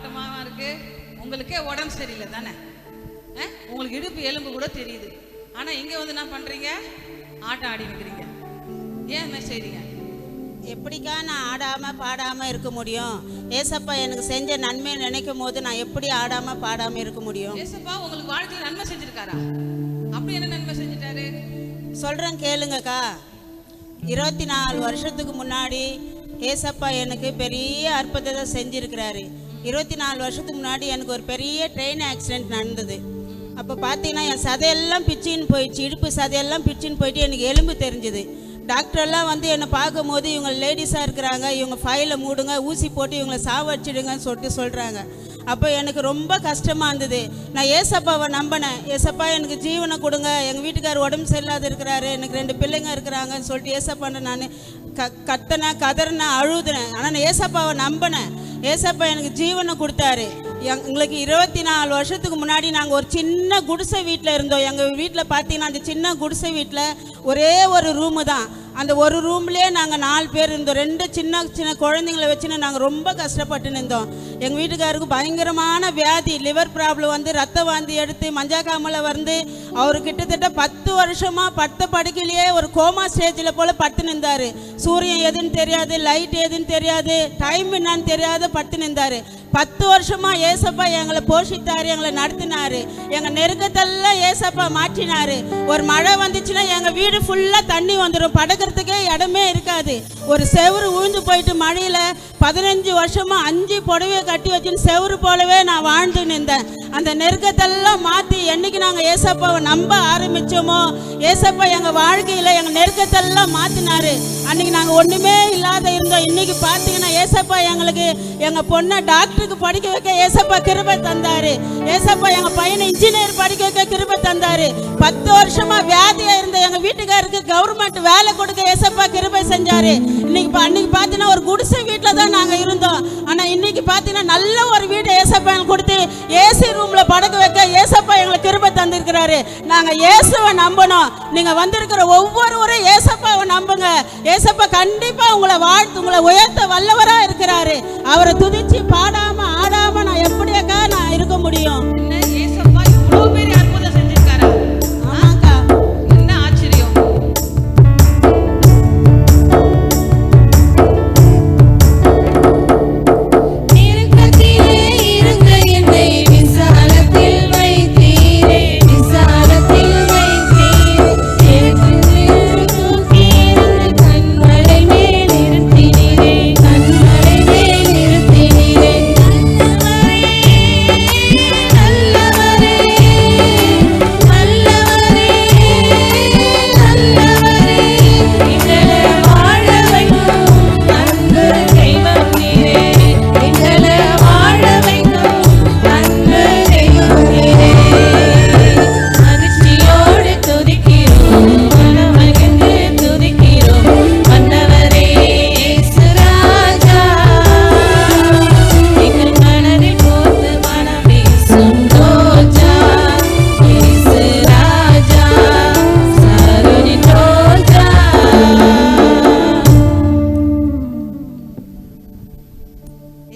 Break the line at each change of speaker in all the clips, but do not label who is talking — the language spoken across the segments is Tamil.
வாட்டமாக இருக்கு, உங்களுக்கே உடம்பு சரியில்லை தானே, உங்களுக்கு இடுப்பு எலும்பு கூட தெரியுது. ஆனால் இங்கே வந்து என்ன பண்ணுறீங்க? ஆட்டம் ஆடி நிற்கிறீங்க. ஏன் என்ன செய்றீங்க?
எப்படிக்கா நான் ஆடாமல் பாடாமல் இருக்க முடியும்? ஏசப்பா எனக்கு செஞ்ச நன்மையை நினைக்கும் போது நான் எப்படி ஆடாமல் பாடாமல் இருக்க முடியும்?
ஏசப்பா உங்களுக்கு வாழ்க்கையில் நன்மை செஞ்சிருக்காரா? அப்படி என்ன நன்மை செஞ்சுட்டாரு
சொல்கிறேன் கேளுங்கக்கா. 24 வருஷத்துக்கு முன்னாடி ஏசப்பா எனக்கு பெரிய அற்புதத்தை செஞ்சுருக்கிறாரு. 24 வருஷத்துக்கு முன்னாடி எனக்கு ஒரு பெரிய ட்ரெயின் ஆக்சிடெண்ட் நடந்தது. அப்போ பார்த்தீங்கன்னா என் சதையெல்லாம் பிச்சின்னு போயிடுச்சு, இடுப்பு சதையெல்லாம் பிச்சின்னு போயிட்டு எனக்கு எலும்பு தெரிஞ்சுது. டாக்டரெல்லாம் வந்து என்னை பார்க்கும்போது இவங்க லேடிஸாக இருக்கிறாங்க, இவங்க ஃபைலை மூடுங்க, ஊசி போட்டு இவங்களை சாவடிச்சிடுங்கன்னு சொல்கிறாங்க. அப்போ எனக்கு ரொம்ப கஷ்டமாக இருந்தது. நான் ஏசப்பாவை நம்பினேன். ஏசப்பா எனக்கு ஜீவனை கொடுங்க, எங்கள் வீட்டுக்கார் உடம்பு சரியில்லாத இருக்கிறாரு, எனக்கு 2 பிள்ளைங்க இருக்கிறாங்கன்னு சொல்லிட்டு ஏசப்பான்னு நான் கத்தினேன், கதறினேன், அழுதுனேன். ஆனால் நான் ஏசப்பாவை நம்பினேன். ஏசப்பா எனக்கு ஜீவனை கொடுத்தாரு. எங்களுக்கு 24 வருஷத்துக்கு முன்னாடி நாங்கள் ஒரு சின்ன குடிசை வீட்டில் இருந்தோம். எங்கள் வீட்டில் பார்த்தீங்கன்னா அந்த சின்ன குடிசை வீட்டில் ஒரே ஒரு ரூமு தான். அந்த ஒரு ரூம்லேயே நாங்கள் 4 பேர் இருந்தோம். 2 சின்ன குழந்தைங்களை வச்சுன்னு நாங்கள் ரொம்ப கஷ்டப்பட்டு இருந்தோம். எங்கள் வீட்டுக்காருக்கு பயங்கரமான வியாதி, லிவர் ப்ராப்ளம் வந்து ரத்த வாந்தி எடுத்து மஞ்சக்காமலை வந்து அவர் கிட்டத்தட்ட 10 வருஷமாக படுத்த படுக்கையிலேயே ஒரு கோமா ஸ்டேஜில் போல் படுத்து நின்றார். சூரியன் எதுன்னு தெரியாது, லைட் எதுன்னு தெரியாது, டைம் என்னன்னு தெரியாத படுத்து நின்றார். 10 வருஷமாக ஏசப்பா எங்களை போஷித்தார், எங்களை நடத்தினார். எங்கள் நெருக்கத்தெல்லாம் ஏசப்பா மாற்றினார். ஒரு மழை வந்துச்சுன்னா எங்கள் வீடு ஃபுல்லாக தண்ணி வந்துடும், படுக்கிறதுக்கே இடமே இருக்காது. ஒரு செவுறு உழுந்து போயிட்டு மழையில் 15 வருஷமாக 5 புடவையை கட்டி வச்சுன்னு செவுறு போலவே நான் வாழ்ந்து நின்றேன். அந்த நெருக்கத்தெல்லாம் மாற்றி என்னைக்கு நாங்கள் ஏசப்பாவை நம்ப ஆரம்பித்தோமோ, ஏசப்பா எங்கள் வாழ்க்கையில் எங்கள் நெருக்கத்தெல்லாம் மாற்றினார். அன்றைக்கி நாங்கள் ஒன்றுமே இல்லாத இருந்தோம். இன்றைக்கி பார்த்தீங்கன்னா ஏசப்பா எங்களுக்கு எங்கள் பொண்ணை டாக்டருக்கு படிக்க வைக்க ஏசப்பா கிருபை தந்தார். ஏசப்பா எங்கள் பையனை இன்ஜினியர் படிக்க வைக்க கிருபை தந்தார். 10 வருஷமாக வியாதியாக இருந்த எங்கள் வீட்டுக்காருக்கு கவர்மெண்ட் வேலை கொடுக்க ஏசப்பா கிருபை செஞ்சார். அன்றைக்கி பார்த்தீங்கன்னா ஒரு குடிசை வீட்டில் தான் நாங்கள் இருந்தோம். ஆனால் இன்றைக்கி பார்த்தீங்கன்னா நல்ல ஒரு வீடு ஏசப்பா எங்களுக்கு கொடுத்து ஏசி ரூமில் படுக்க வைக்க ஏசப்பா எங்களுக்கு கிருபை தந்திருக்கிறாரு. நாங்கள் இயேசுவை நம்பணும். நீங்கள் வந்திருக்கிற ஒவ்வொருவரும் ஏசப்பாவை நம்புங்க. ஏசப்பா கண்டிப்பாக உங்களை வாழ்த்து, உங்களை உயர்த்த வல்லவராக இருக்கிறாரு. அவரை துதிச்சு பாடாம ஆடாம நான் எப்படியாக்கா நான் இருக்க முடியும்?
ஏசப்பா இவ்வளோ பெரிய அற்புதம் செஞ்சிருக்காரா?
ஆமாக்கா,
என்ன ஆச்சரியம்.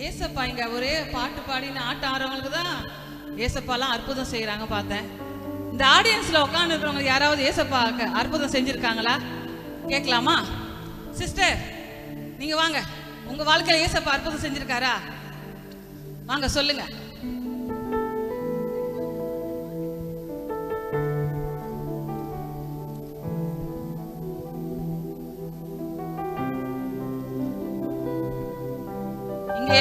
ஏசப்பா இங்க ஒரே பாட்டு பாடின ஆட்டம் ஆடுறவங்களுக்கு தான் ஏசப்பாலாம் அற்புதம் செய்யறாங்க பார்த்தேன். இந்த ஆடியன்ஸ்ல உட்கார்ந்து இருக்கிறவங்க யாராவது ஏசப்பா அற்புதம் செஞ்சிருக்காங்களா? கேட்கலாமா? சிஸ்டர் நீங்க வாங்க, உங்க வாழ்க்கையில ஏசப்பா அற்புதம் செஞ்சிருக்காரா? வாங்க சொல்லுங்க.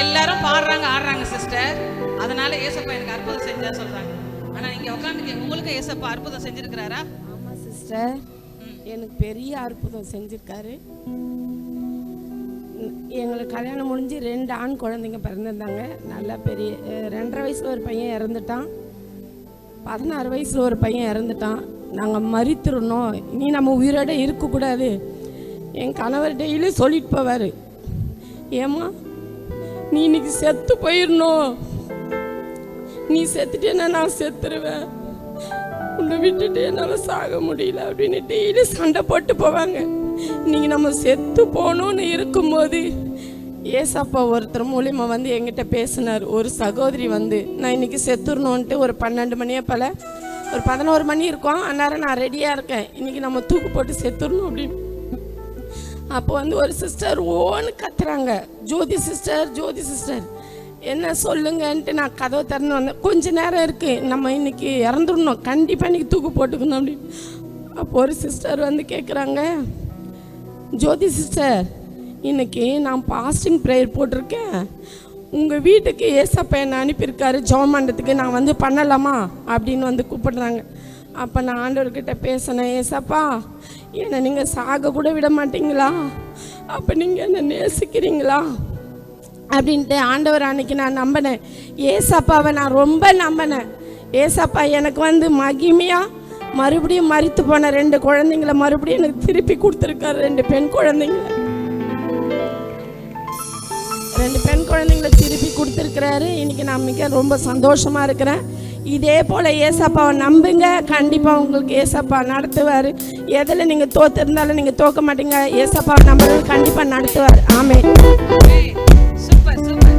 எல்லாரும் பாடுறாங்க ஆடுறாங்க சிஸ்டர், அதனால ஏசப்பா எனக்கு அற்புதம் செஞ்சா சொல்றாங்க. ஆனா இங்க உட்காந்து உங்களுக்கு ஏசப்பா அற்புதம் செஞ்சிருக்கிறாரா?
ஆமா சிஸ்டர், எனக்கு பெரிய அற்புதம் செஞ்சிருக்காரு. எங்களுக்கு கல்யாணம் முடிஞ்சு 2 ஆண் குழந்தைங்க பிறந்திருந்தாங்க. நல்லா பெரிய 2.5 வயசுல ஒரு பையன் இறந்துட்டான், 16 வயசுல ஒரு பையன் இறந்துட்டான். நாங்கள் மரித்துடணும், இனி நம்ம உயிரோட இருக்கக்கூடாது. என் கணவர் டெய்லி சொல்லிட்டு போவார், ஏம்மா நீ இன்னைக்கு செத்து போயிடணும், நீ செத்துட்டேன்னா நான் செத்துருவேன், உன்னை விட்டுட்டு என்னால் சாக முடியல அப்படின்னு டெய்லி சண்டை போட்டு போவாங்க. நீங்கள் நம்ம செத்து போகணுன்னு இருக்கும்போது ஏசப்பா ஒருத்தர் மூலிமா வந்து என்கிட்ட பேசினார். ஒரு சகோதரி வந்து நான் இன்றைக்கி செத்துடணுன்ட்டு ஒரு 12 மணியை போல் ஒரு 11 மணி இருக்கும். அந்நேரம் நான் ரெடியாக இருக்கேன், இன்றைக்கி நம்ம தூக்கு போட்டு செத்துடணும் அப்படின்னு. அப்போ வந்து ஒரு சிஸ்டர் ஓன்னு கத்துறாங்க, ஜோதி சிஸ்டர் ஜோதி சிஸ்டர் என்ன சொல்லுங்கன்ட்டு நான் கதவை திறந்து வந்தேன். கொஞ்ச நேரம் இருக்குது, நம்ம இன்றைக்கி இறந்துடணும், கண்டிப்பாக இன்றைக்கி தூக்கு போட்டுக்கணும் அப்படின்னு. அப்போ ஒரு சிஸ்டர் வந்து கேட்குறாங்க, ஜோதி சிஸ்டர் இன்றைக்கி நான் பாஸ்டிங் ப்ரேயர் போட்டிருக்கேன், உங்கள் வீட்டுக்கு ஏசப்பா என்னை அனுப்பியிருக்காரு ஜெபம் பண்ணுறதுக்கு, நான் வந்து பண்ணலாமா அப்படின்னு வந்து கூப்பிடுறாங்க. அப்போ நான் ஆண்டவர்கிட்ட பேசினேன், ஏசப்பா என்னை நீங்கள் சாக கூட விட மாட்டீங்களா, அப்போ நீங்கள் என்னை நேசிக்கிறீங்களா அப்படின்ட்டு ஆண்டவர் அன்னைக்கு நான் நம்பினேன். ஏசப்பாவை நான் ரொம்ப நம்பினேன். ஏசப்பா எனக்கு வந்து மகிமையாக மறுபடியும் மரித்து போன 2 குழந்தைங்கள மறுபடியும் எனக்கு திருப்பி கொடுத்துருக்காரு. 2 பெண் குழந்தைங்கள திருப்பி கொடுத்துருக்கிறாரு. இன்றைக்கி நான் மிக ரொம்ப சந்தோஷமாக இருக்கிறேன். இதே போல் ஏசப்பாவை நம்புங்க, கண்டிப்பாக உங்களுக்கு ஏசப்பா நடத்துவார். எதில் நீங்கள் தோற்றிருந்தாலும் நீங்கள் தோக்க மாட்டீங்க, ஏசப்பாவை நம்புறது கண்டிப்பாக நடத்துவார். ஆமென்.
Super super.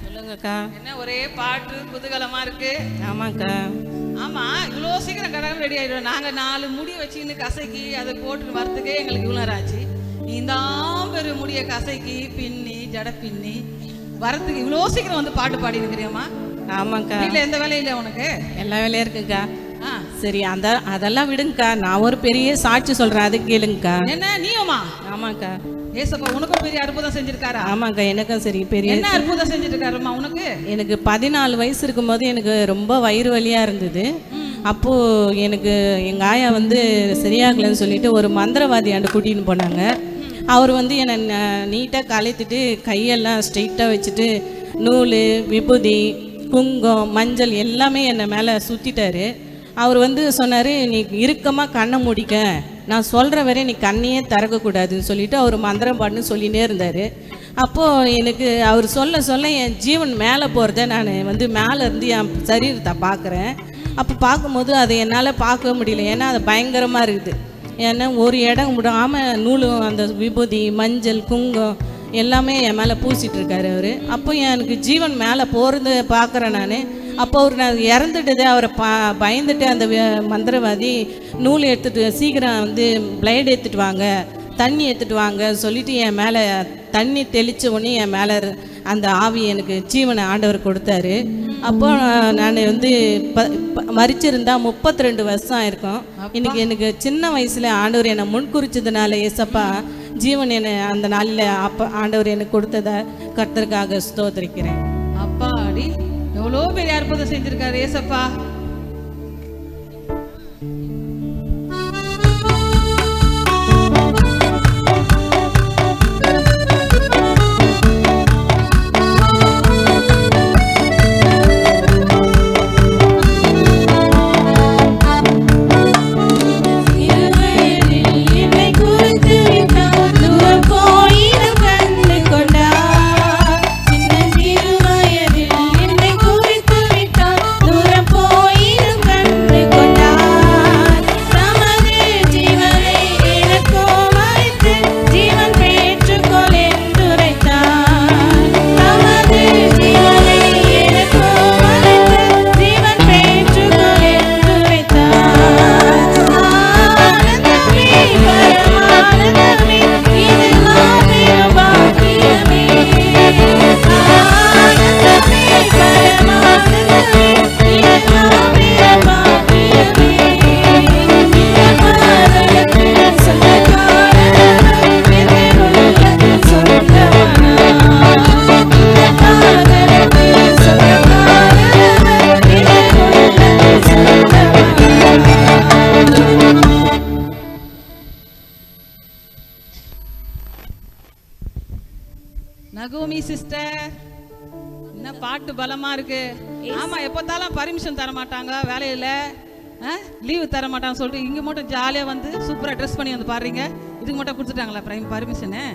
சொல்லுங்கக்கா.
என்ன ஒரே பாட்டு குதூகலமா இருக்கு?
ஆமாக்கா.
ஆமா, இவ்வளோ சீக்கிரம் கடவுள் ரெடி ஆயிடுவோம். நாங்க 4 முடி வச்சுன்னு கசக்கி அதை போட்டு வரத்துக்கே எங்களுக்கு இவ்வளோ ஆச்சு. நீ தான் பெரு முடிய கசக்கி பின்னி ஜட பின்னி வரத்துக்கு இவ்வளோ சீக்கிரம் வந்து பாட்டு பாடி இருக்கிறியம்மா?
ஆமாக்கா.
வீட்டில் எந்த வேலையும் இல்லை உனக்கு?
எல்லா வேலையும் இருக்குக்கா. சரி, அதெல்லாம் விடுங்கக்கா. நான் ஒரு பெரிய சாட்சி சொல்றேன், அது கேளுங்கக்கா.
என்ன நீயுமா?
ஆமாக்கா.
ஏசப்பா உனக்கும் பெரிய அற்புதம் செஞ்சிருக்காரா?
ஆமாக்கா, எனக்கும் சரி பெரிய.
என்ன அற்புதம் செஞ்சிருக்காருமா உனக்கு?
எனக்கு 14 வயசு இருக்கும்போது எனக்கு ரொம்ப வயிறு வலியா இருந்தது. அப்போது எனக்கு எங்கள் ஆயா வந்து சரியாகலைன்னு சொல்லிட்டு ஒரு மந்திரவாதியாண்டு கூட்டின்னு போனாங்க. அவர் வந்து என்னை நீட்டாக கலைத்துட்டு கையெல்லாம் ஸ்ட்ரெயிட்டாக வச்சுட்டு நூல், விபூதி, குங்கம், மஞ்சள் எல்லாமே என்னை மேலே சுற்றிட்டாரு. அவர் வந்து சொன்னார், நீ இறுக்கமாக கண்ணை முடிக்க, நான் சொல்கிற வரை நீ கண்ணையே திறக்கக்கூடாதுன்னு சொல்லிவிட்டு அவர் மந்திரம் பாட்டுன்னு சொல்லினே இருந்தார். அப்போது எனக்கு அவர் சொல்ல சொல்ல என் ஜீவன் மேலே போகிறத நான் வந்து மேலே இருந்து என் சரீரத்தை பார்க்குறேன். அப்போ பார்க்கும்போது அதை என்னால் பார்க்க முடியல, ஏன்னா அது பயங்கரமாக இருக்குது. ஏன்னா ஒரு இடம் விடாமல் நூலும் அந்த விபூதி, மஞ்சள், குங்கம் எல்லாமே என் மேலே பூசிகிட்ருக்காரு அவர். அப்போ எனக்கு ஜீவன் மேலே போகிறது பார்க்குறேன் நான். அப்போ அவர் நான் இறந்துட்டதே அவரை பயந்துட்டு அந்த மந்திரவாதி நூல் எடுத்துகிட்டு சீக்கிரம் வந்து பிளேடு எடுத்துகிட்டு வாங்க, தண்ணி எடுத்துகிட்டு வாங்க சொல்லிவிட்டு என் மேலே தண்ணி தெளித்த உடனே என் மேலே அந்த ஆவி எனக்கு ஜீவனை ஆண்டவர் கொடுத்தாரு. அப்போ நான் வந்து மரிச்சிருந்தா 32 வருஷம் ஆயிருக்கும். இன்னைக்கு எனக்கு சின்ன வயசில் ஆண்டவர் என்னை முன்குறிச்சதுனால ஏசப்பா ஜீவன் என்னை அந்த நாளில் ஆண்டவர் எனக்கு கொடுத்ததை கர்த்தருக்காக ஸ்தோத்திரிக்கிறேன்.
அப்பாடி எவ்வளோ பெரிய அற்புதம் செஞ்சிருக்காரு ஏசப்பா.
போய்
சிஸ்டர். என்ன பாட்டு பலமா இருக்கு. ஆமா, எப்போத்தாலும் பர்மிஷன் தர மாட்டாங்க வேலையில, லீவு தர மாட்டாங்க சொல்லிட்டு இங்க மட்டும் ஜாலியா வந்து சூப்பரா ட்ரெஸ் பண்ணி வந்து பாருங்க. இதுக்கு மட்டும் கொடுத்துட்டாங்களா பர்மிஷனு?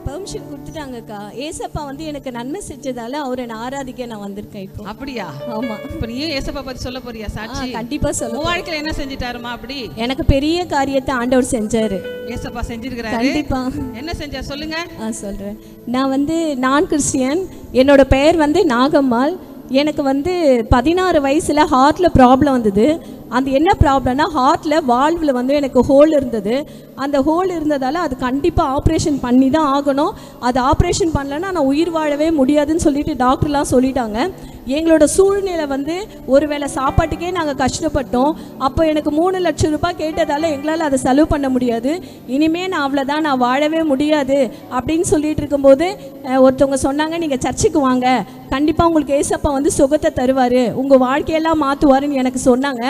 பெர்மிஷன் கொடுத்துட்டாங்கக்கா. ஏசப்பா வந்து எனக்கு நன்மை செஞ்சதால அவரை நான் ஆராதிக்க நான் வந்திருக்கேன் இப்போ.
அப்படியா?
ஆமா.
இப்ப நீ ஏசப்பா பத்தி சொல்ல போறியா சாட்சி?
கண்டிப்பா சொல்ல.
உன் வாழ்க்கையில என்ன செஞ்சிட்டாருமா? அப்படி
எனக்கு பெரிய காரியத்தை ஆண்டவர் செஞ்சாரு.
ஏசப்பா செஞ்சிருக்கிறாரு.
கண்டிப்பா.
என்ன செஞ்சா சொல்லுங்க.
சொல்றேன். நான் வந்து நான் கிறிஸ்டியன். என்னோட பெயர் வந்து நாகம்மாள். எனக்கு வந்து 16 வயசுல ஹார்ட்ல ப்ராப்ளம் வந்தது. அந்த என்ன ப்ராப்ளம்னா ஹார்ட்ல வால்வில் வந்து எனக்கு ஹோல் இருந்தது. அந்த ஹோல் இருந்ததால் அது கண்டிப்பாக ஆப்ரேஷன் பண்ணி தான் ஆகணும். அது ஆப்ரேஷன் பண்ணலன்னா நான் உயிர் வாழவே முடியாதுன்னு சொல்லிட்டு டாக்டர்லாம் சொல்லிட்டாங்க. எங்களோட சூழ்நிலை வந்து ஒருவேளை சாப்பாட்டுக்கே நாங்கள் கஷ்டப்பட்டோம். அப்போ எனக்கு 3 லட்சம் ரூபாய் கேட்டதால் எங்களால் அதை செலவு பண்ண முடியாது. இனிமேல் நான் அவ்வளோதான், நான் வாழவே முடியாது அப்படின்னு சொல்லிட்டு இருக்கும்போது ஒருத்தவங்க சொன்னாங்க, நீங்கள் சர்ச்சுக்கு வாங்க, கண்டிப்பாக உங்களுக்கு ஏசப்பா வந்து சுகத்தை தருவார், உங்கள் வாழ்க்கையெல்லாம் மாற்றுவாருன்னு எனக்கு சொன்னாங்க.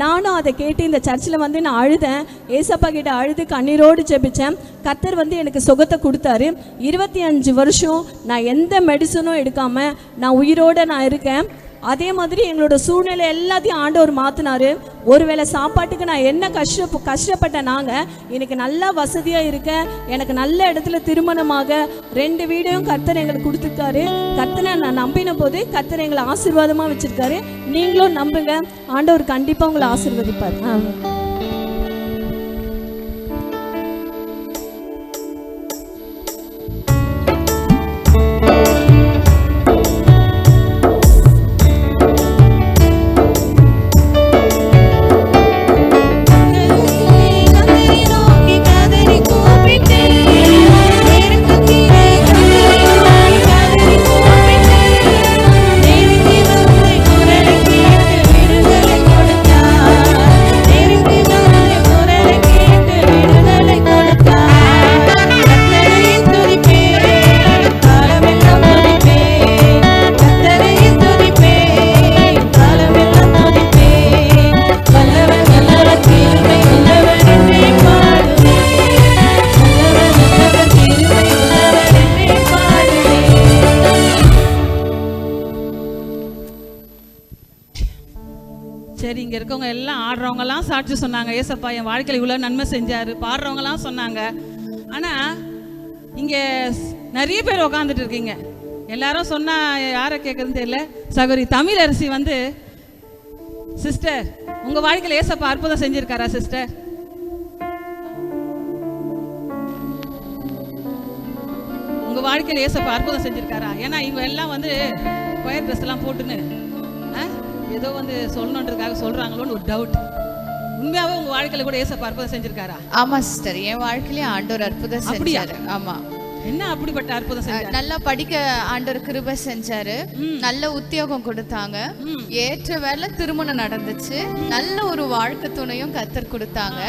நானும் அதை கேட்டு இந்த சர்ச்சில் வந்து நான் அழுதேன். ஏசப்பா கிட்ட அழுது கண்ணீரோடு ஜெபிச்சேன். கர்த்தர் வந்து எனக்கு சுகத்தை கொடுத்தாரு. 25 வருஷம் நான் எந்த மெடிசனும் எடுக்காமல் நான் உயிரோடு நான் இருக்கேன். அதே மாதிரி எங்களோட சூழ்நிலை எல்லாத்தையும் ஆண்டவர் மாற்றினாரு. ஒருவேளை சாப்பாட்டுக்கு நான் என்ன கஷ்டப்பட்டேன். நாங்கள் எனக்கு நல்லா வசதியாக இருக்க, எனக்கு நல்ல இடத்துல திருமணமாக 2 வீடையும் கர்த்தர் எங்களுக்கு கொடுத்துருக்காரு. கர்த்தரை நான் நம்பின போது கர்த்தர் எங்களை ஆசீர்வாதமாக வச்சுருக்காரு. நீங்களும் நம்புங்க, ஆண்டவர் கண்டிப்பாக உங்களை ஆசீர்வதிப்பார்.
சரி, இங்க இருக்கவங்க எல்லாம் ஆடுறவங்க எல்லாம் சாட்சி சொன்னாங்க, ஏசப்பா என் வாழ்க்கையில இவ்வளவு நன்மை செஞ்சாரு. பாடுறவங்க எல்லாம் சொன்னாங்க. ஆனா இங்க நிறைய பேர் உட்காந்துட்டு இருக்கீங்க. எல்லாரும் சொன்னா யாரை கேட்கறதுன்னு தெரியல. சகோதரி தமிழரசி வந்து, சிஸ்டர் உங்க வாழ்க்கையில ஏசப்பா அற்புதம் செஞ்சிருக்காரா சிஸ்டர்? உங்க வாழ்க்கையில ஏசப்பா அற்புதம் செஞ்சிருக்காரா? ஏன்னா இவங்க எல்லாம் வந்து கொயர் ட்ரெஸ் எல்லாம் போட்டுன்னு ஏதோ வந்து சொல்லணுன்றதுக்காக சொல்றாங்களோன்னு ஒரு டவுட். உண்மையாவே உங்க வாழ்க்கையில கூட ஏசப்பா அற்புதம் செஞ்சிருக்காரா?
ஆமா சிஸ்டர், என் வாழ்க்கையில ஆண்டவர் அற்புதம் செஞ்சாரு. ஆமா.
என்ன அப்படிப்பட்ட அற்புதம் செஞ்சாரு?
நல்லா படிக்க ஆண்டவர் கிருபை செஞ்சாரு. நல்ல உத்தியோகம் கொடுத்தாங்க. ஏற்ற வேலை திருமணம் நடந்துச்சு. நல்ல ஒரு வாழ்க்கை துணையும் கர்த்தர் கொடுத்தாங்க.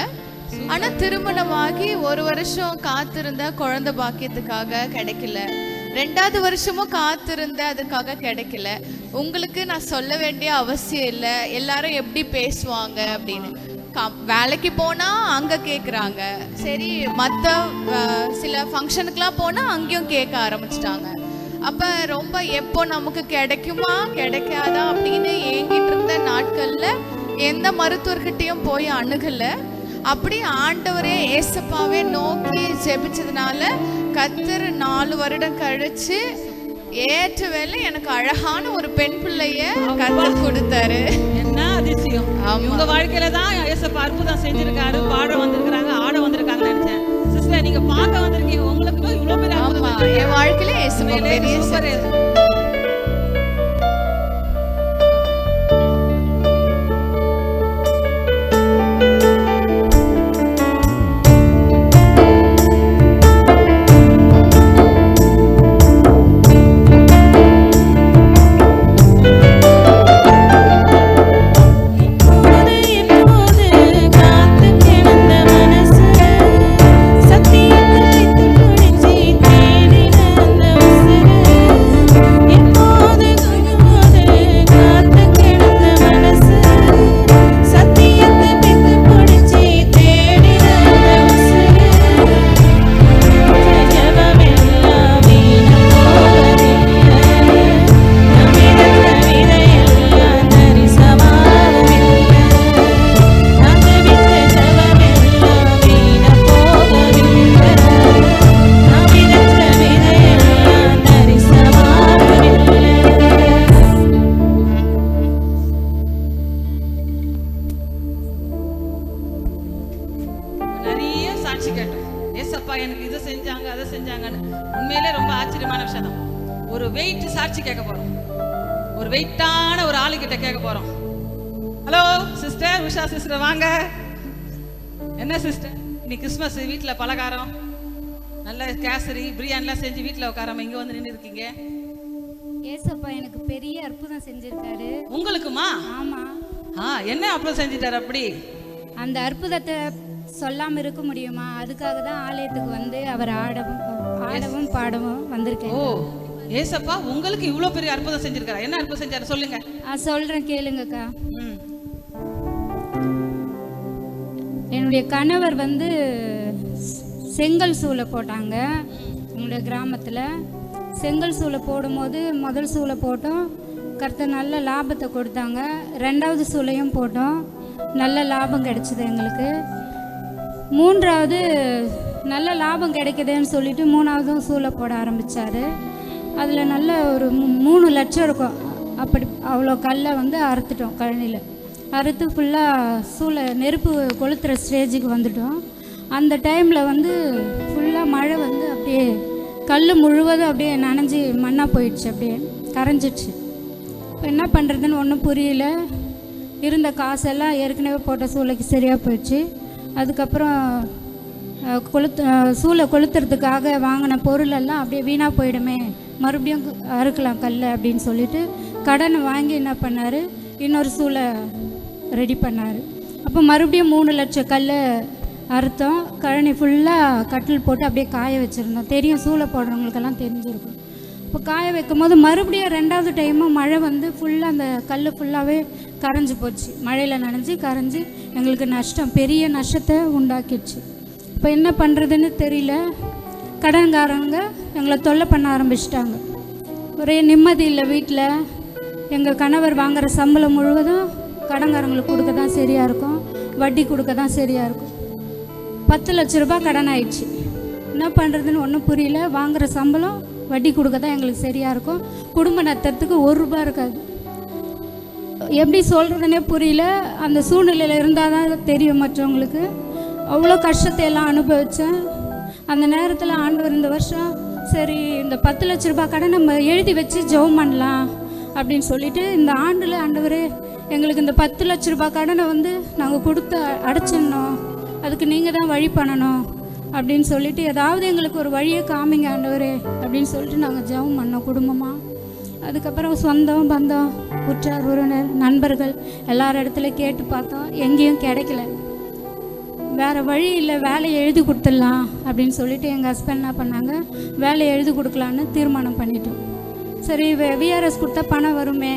ஆனா திருமணமாகி 1 வருஷம் காத்திருந்த குழந்தை பாக்கியத்துக்காக கிடைக்கல. 2வது வருஷமும் காத்திருந்த அதுக்காக கிடைக்கல. உங்களுக்கு நான் சொல்ல வேண்டிய அவசியம் இல்லை, எல்லாரும் எப்படி பேசுவாங்க அப்படின்னு. வேலைக்கு போனா அங்க கேக்குறாங்க, சரி மற்ற சில ஃபங்க்ஷனுக்குலாம் போனா அங்கேயும் கேட்க ஆரம்பிச்சிட்டாங்க. அப்ப ரொம்ப எப்போ நமக்கு கிடைக்குமா கிடைக்காதா அப்படின்னு ஏங்கிட்டு இருந்த நாட்கள்ல எந்த மருத்துவர்கிட்டையும் போய் அணுகல. அப்படி ஆண்டவரே ஏசப்பாவே நோக்கி ஜெபிச்சதுனால கர்த்தர் 4 வருடம் கழிச்சு ஏற்ற வேலை எனக்கு அழகான ஒரு பெண் பிள்ளைய கர்த்தர் கொடுத்தாரு.
என்ன அதிசயம்! உங்க வாழ்க்கையில தான் ஏசப்பா அற்புதம் செஞ்சிருக்காரு. பாட வந்திருக்காங்க, ஆட வந்திருக்காங்க நினைச்சேன். சிஸ்டர் நீங்க பார்க்க வந்திருக்கீங்க, உங்களுக்கு இவ்வளவு பெரிய அற்புதம்
என் வாழ்க்கையில ஏசப்பா பெரிய
சத்தியத்தை துடிச்சி தேடின அந்த உசுரு
வெயிட்டான ஒரு ஆளுகிட்ட கேட்க போறோம். ஹலோ சிஸ்டர் உஷா சிஸ்டர், வாங்க. என்ன சிஸ்டர், இன்னைக்கு கிறிஸ்மஸ், வீட்டில் பலகாரம், நல்ல கேசரி பிரியாணிலாம் செஞ்சு வீட்டில் உட்காராம இங்கே வந்து நின்று இருக்கீங்க.
ஏசப்பா எனக்கு பெரிய அற்புதம் செஞ்சிருக்காரு.
உங்களுக்குமா?
ஆமா.
என்ன அற்புதம் செஞ்சிட்டாரு? அப்படி
அந்த அற்புதத்தை சொல்லாம இருக்க முடியுமா? அதுக்காக தான் ஆலயத்துக்கு வந்து அவர் ஆடவும் பாடவும் வந்திருக்கேன்.
ஓ, ஏசப்பா உங்களுக்கு இவ்வளவு பெரிய அற்புதம் செஞ்சிருக்காரு. என்ன அற்புதம் செஞ்சாரு சொல்லுங்க.
சொல்றேன் கேளுங்கக்கா. என்னுடைய கணவர் வந்து செங்கல் சூளை போட்டாங்க. எங்களுடைய கிராமத்தில் செங்கல் சூளை போடும்போது முதல் சூளை போட்டோம், கர்த்தர் நல்ல லாபத்தை கொடுத்தாங்க. ரெண்டாவது சூளையும் போட்டோம், நல்ல லாபம் கிடைச்சிது எங்களுக்கு. மூன்றாவது நல்ல லாபம் கிடைக்குதுன்னு சொல்லிட்டு மூணாவதும் சூளை போட ஆரம்பித்தார். அதில் நல்ல ஒரு 3 லட்சம் இருக்கும். அப்படி அவ்வளோ கல்லை வந்து அறுத்துட்டோம். கழனியில் அறுத்து ஃபுல்லாக சூளை நெருப்பு கொளுத்துற ஸ்டேஜுக்கு வந்துட்டோம். அந்த டைமில் வந்து ஃபுல்லாக மழை வந்து அப்படியே கல் முழுவதும் அப்படியே நனைஞ்சி மண்ணாக போயிடுச்சு, அப்படியே கரைஞ்சிடுச்சு. இப்போ என்ன பண்ணுறதுன்னு ஒன்றும் புரியல. இருந்த காசெல்லாம் ஏற்கனவே போட்ட சூளைக்கு சரியாக போயிடுச்சு. அதுக்கப்புறம் சூளை கொளுத்துறதுக்காக வாங்கின பொருளெல்லாம் அப்படியே வீணாக போயிடுமே, மறுபடியும் அறுக்கலாம் கல் அப்படின்னு சொல்லிட்டு கடனை வாங்கி என்ன பண்ணார், இன்னொரு சூளை ரெடி பண்ணார். அப்போ மறுபடியும் 3 லட்சம் கல் அறுத்தோம். கழனி ஃபுல்லாக கட்டில் போட்டு அப்படியே காய வச்சுருந்தோம். தெரியும், சூளை போடுறவங்களுக்கெல்லாம் தெரிஞ்சிருக்கும். இப்போ காய வைக்கும் போது மறுபடியும் 2வது டைமும் மழை வந்து ஃபுல்லாக அந்த கல் ஃபுல்லாகவே கரைஞ்சி போச்சு. மழையில் நனைஞ்சி கரைஞ்சி எங்களுக்கு நஷ்டம், பெரிய நஷ்டத்தை உண்டாக்கிடுச்சு. இப்போ என்ன பண்ணுறதுன்னு தெரியல. கடன்காரங்க எங்களை தொல்லை பண்ண ஆரம்பிச்சிட்டாங்க. ஒரே நிம்மதி இல்லை வீட்டில். எங்கள் கணவர் வாங்குகிற சம்பளம் முழுவதும் கடன்காரங்களுக்கு கொடுக்க தான் சரியாக இருக்கும், வட்டி கொடுக்க தான் சரியாக இருக்கும். 10 லட்ச ரூபாய் கடன் ஆயிடுச்சு. என்ன பண்ணுறதுன்னு ஒன்றும் புரியல. வாங்குகிற சம்பளம் வட்டி கொடுக்க தான் எங்களுக்கு சரியாக இருக்கும். குடும்ப நடத்துறதுக்கு 1 ரூபாய் இருக்காது. எப்படி சொல்கிறதுனே புரியல. அந்த சூழ்நிலையில் இருந்தால் தான் தெரியும் மற்றவங்களுக்கு. அவ்வளோ கஷ்டத்தை எல்லாம் அனுபவித்தேன். அந்த நேரத்தில் ஆண்டவர் இந்த வருஷம் சரி இந்த 10 லட்ச ரூபாய் கடை நம்ம எழுதி வச்சு ஜெபம் பண்ணலாம் அப்படின்னு சொல்லிட்டு, இந்த ஆண்டில் ஆண்டவரே எங்களுக்கு இந்த 10 லட்ச ரூபாய் கடனை வந்து நாங்கள் கொடுத்து அடைச்சிடணும், அதுக்கு நீங்கள் தான் வழி பண்ணணும் அப்படின்னு சொல்லிட்டு, ஏதாவது எங்களுக்கு ஒரு வழியை காமிங்க ஆண்டவரே அப்படின்னு சொல்லிட்டு நாங்கள் ஜெபம் பண்ணோம் குடும்பமாக. அதுக்கப்புறம் சொந்தம் பந்தம் உற்றார் உறவினர் நண்பர்கள் எல்லார் இடத்துல கேட்டு பார்த்தோம், எங்கேயும் கிடைக்கல. வேறு வழி இல்லை, வேலையை எழுதி கொடுத்துடலாம் அப்படின்னு சொல்லிட்டு எங்கள் ஹஸ்பண்ட் என்ன பண்ணாங்க, வேலையை எழுதி கொடுக்கலான்னு தீர்மானம் பண்ணிட்டோம். சரி விஆர்எஸ் கொடுத்தா பணம் வருமே,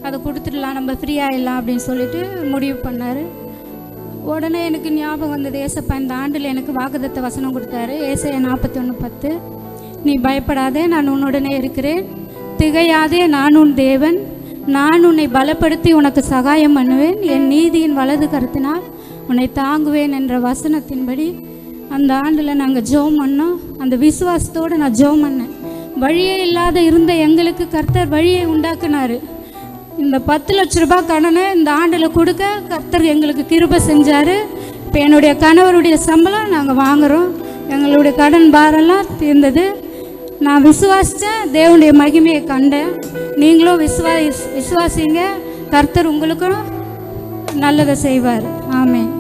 அதை கொடுத்துடலாம், நம்ம ஃப்ரீயாகிடலாம் அப்படின்னு சொல்லிட்டு முடிவு பண்ணார். உடனே எனக்கு ஞாபகம் வந்தது, ஏசப்பா இந்த ஆண்டில் எனக்கு வாக்குத்தத்த வசனம் கொடுத்தாரு. ஏசாயா 41:10, நீ பயப்படாதே, நான் உன்னுடனே இருக்கிறேன், திகையாதே, நான் உன் தேவன், நான் உன்னை பலப்படுத்தி உனக்கு சகாயம் பண்ணுவேன், என் நீதியின் வலது கருத்தினால் உன்னை தாங்குவேன் என்ற வசனத்தின்படி அந்த ஆண்டில் நாங்கள் ஜெபம் பண்ணோம். அந்த விசுவாசத்தோடு நான் ஜெபம் பண்ணேன். வழியே இல்லாத இருந்த எங்களுக்கு கர்த்தர் வழியை உண்டாக்குனார். இந்த 10 லட்ச ரூபாய் கடனை இந்த ஆண்டில் கொடுக்க கர்த்தர் எங்களுக்கு கிருபை செஞ்சார். இப்போ என்னுடைய கணவருடைய சம்பளம் நாங்கள் வாங்குகிறோம். எங்களுடைய கடன் பாரெல்லாம் தீர்ந்தது. நான் விசுவாசித்தேன், தேவனுடைய மகிமையை கண்டேன். நீங்களும் விசுவாசிங்க, கர்த்தர் உங்களுக்கும் நல்லதை செய்வார். ஆமென்.